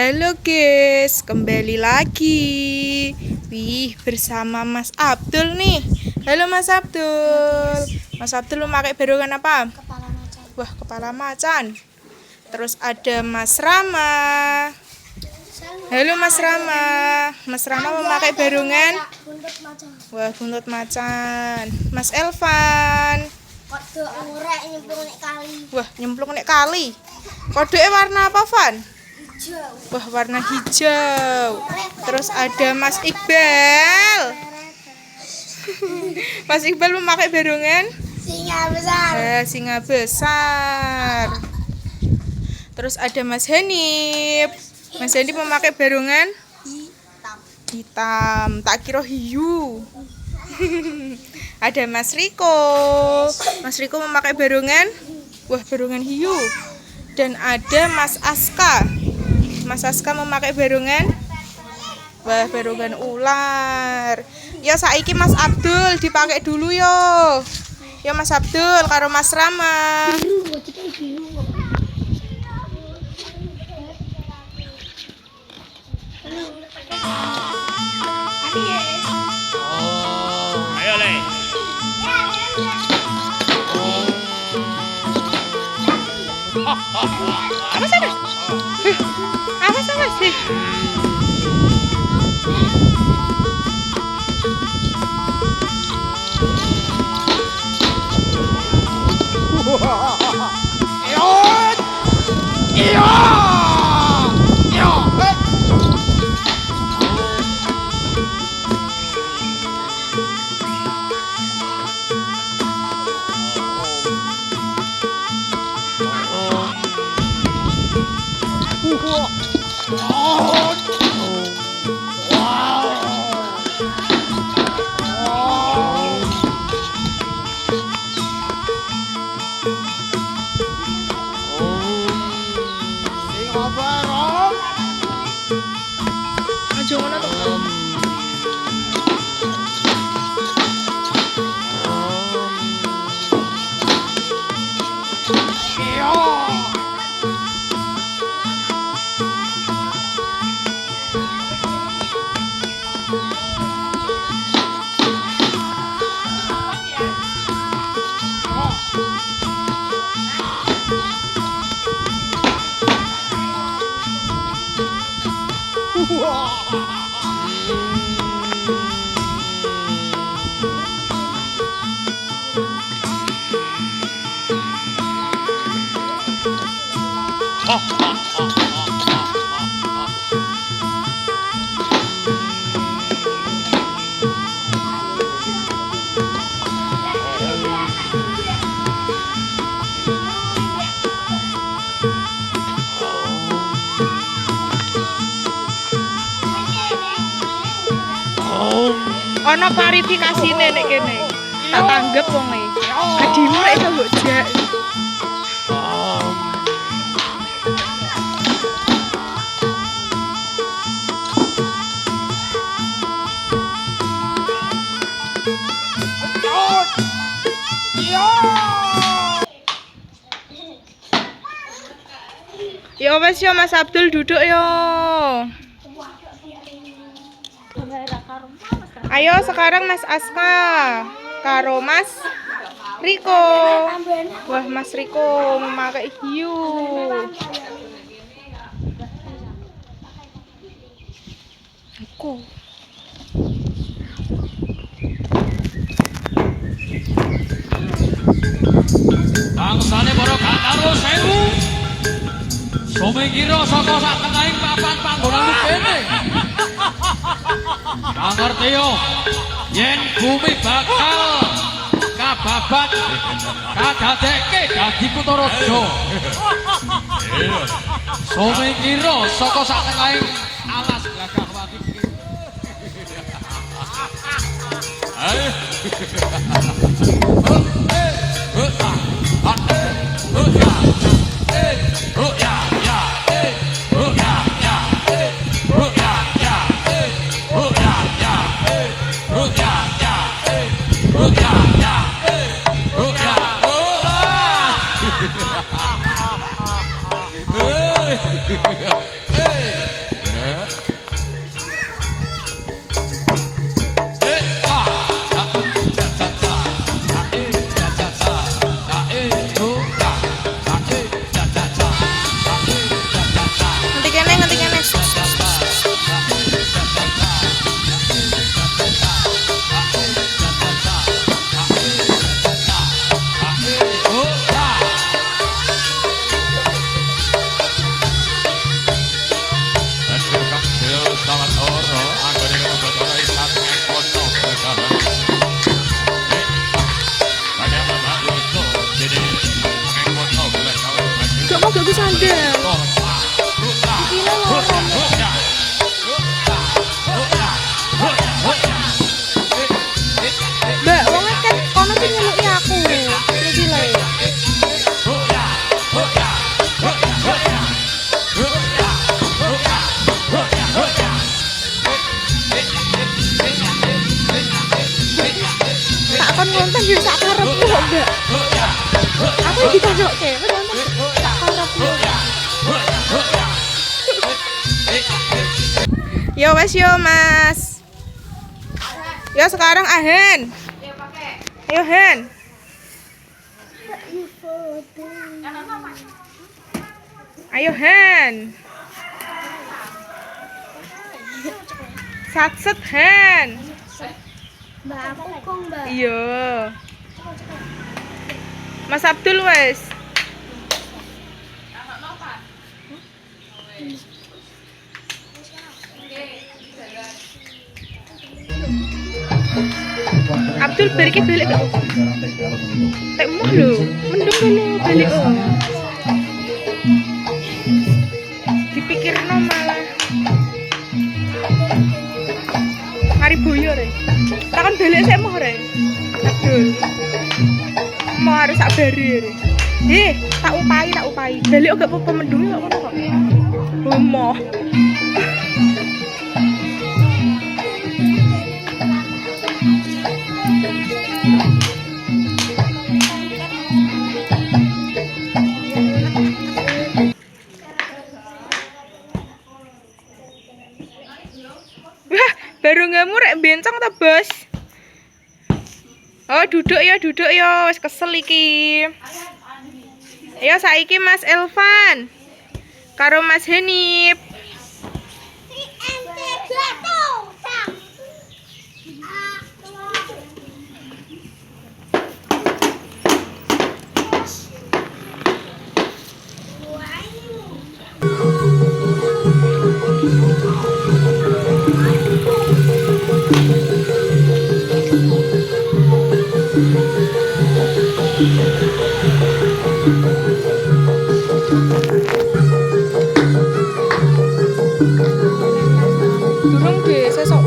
Halo guys, kembali lagi. Wih, bersama Mas Abdul nih. Halo Mas Abdul. Mas Abdul memakai barongan apa? Kepala macan. Wah, kepala macan. Terus ada Mas Rama. Halo Mas Rama. Mas Rama memakai barongan. Buntut macan. Wah, buntut macan. Mas Elvan. Kode ngorek nyemplung nek kali. Wah, nyemplung nek kali. Kodenya warna apa, Van? Hijau. Wah, warna hijau. Terus ada Mas Iqbal. Mas Iqbal memakai barongan Singa besar. singa besar. Terus ada Mas Hanif. Mas Hanif memakai barongan Hitam. hitam. Tak kira hiu. Ada Mas Riko. Mas Riko memakai barongan, wah, barongan hiu. Dan ada Mas Aska. Mas Aska memakai barongan, wah, barongan ular. Ya saiki Mas Abdul dipakai dulu yo. Ya Mas Abdul karo Mas Rama. Ayo Le. Apa sama? Apa sama sih? Aja ngono to. Ono klarifikasine nek kene. Tak tanggep wong e. Adimu nek iso mbok jak. Ya wes yo Mas Abdul duduk yo. Ayo sekarang Mas Aska karo Mas Riko. Wah, Mas Riko memakai hiu. Riko. Bangsane para gak karo sewu. Sumingkira saka sak tengahing papan panggonan kene. Ngerti yo, yen bumi bakal kababat kadadekke dadi kutha raja. Sumingkira saka sak tengahing alas gagah wati. Ayo. Hey! kok gak bisa sandal. Mbak, wong kan kono ki nyeluki aku. Iki lho. Tak kon ngonten yo sak karepmu kok, Mbak. Aku ditojokke, wis nonton sak karepmu. Yo wes yo Mas. Yo sekarang Ahen. Ayo Hen. Ayo Hen. Satset Hen. Mbak aku kok Mbak. Iya. Mas Abdul wes. Abdul balik balik gak? Tak mau lo, mendung dulu balik oh. Dipikir no malah. Hari boyo re. Takkan balik saya mau re. Abdul. Mau harus sabar re. Tak upai. Balik gak apa-apa mendungnya gak apa-apa kok. Mau. Wah, baru ngamuk rek bencong ta, Bos? Oh, duduk ya, wis kesel iki. Ya saiki Mas Elvan karo Mas Henip. Durung deh, sesok.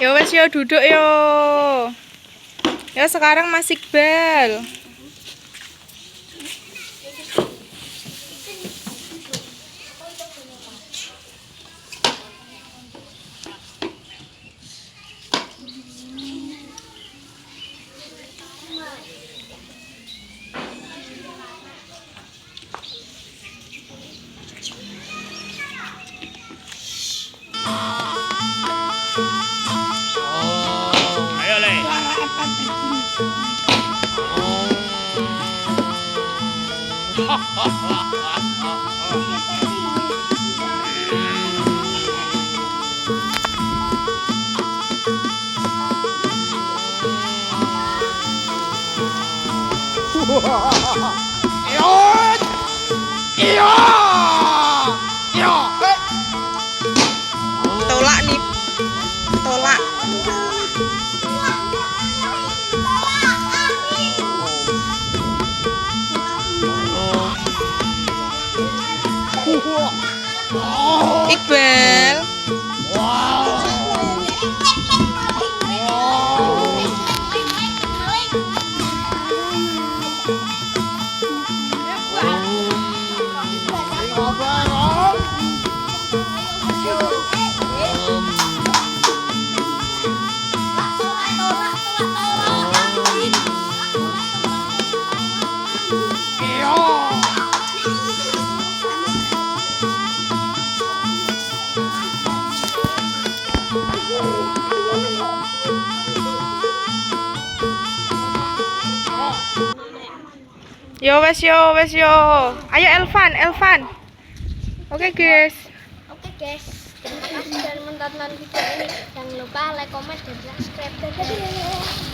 Ya wes yo duduk yo. Ya sekarang Mas Iqbal. Ayo Le. Tolak nih. Tolak. Iqbal. Yo wes yo wes yo. Ayo Elvan, Elvan. Oke guys. Oke guys, terima kasih sudah menonton video ini. Jangan lupa like, comment, dan subscribe. Dadah.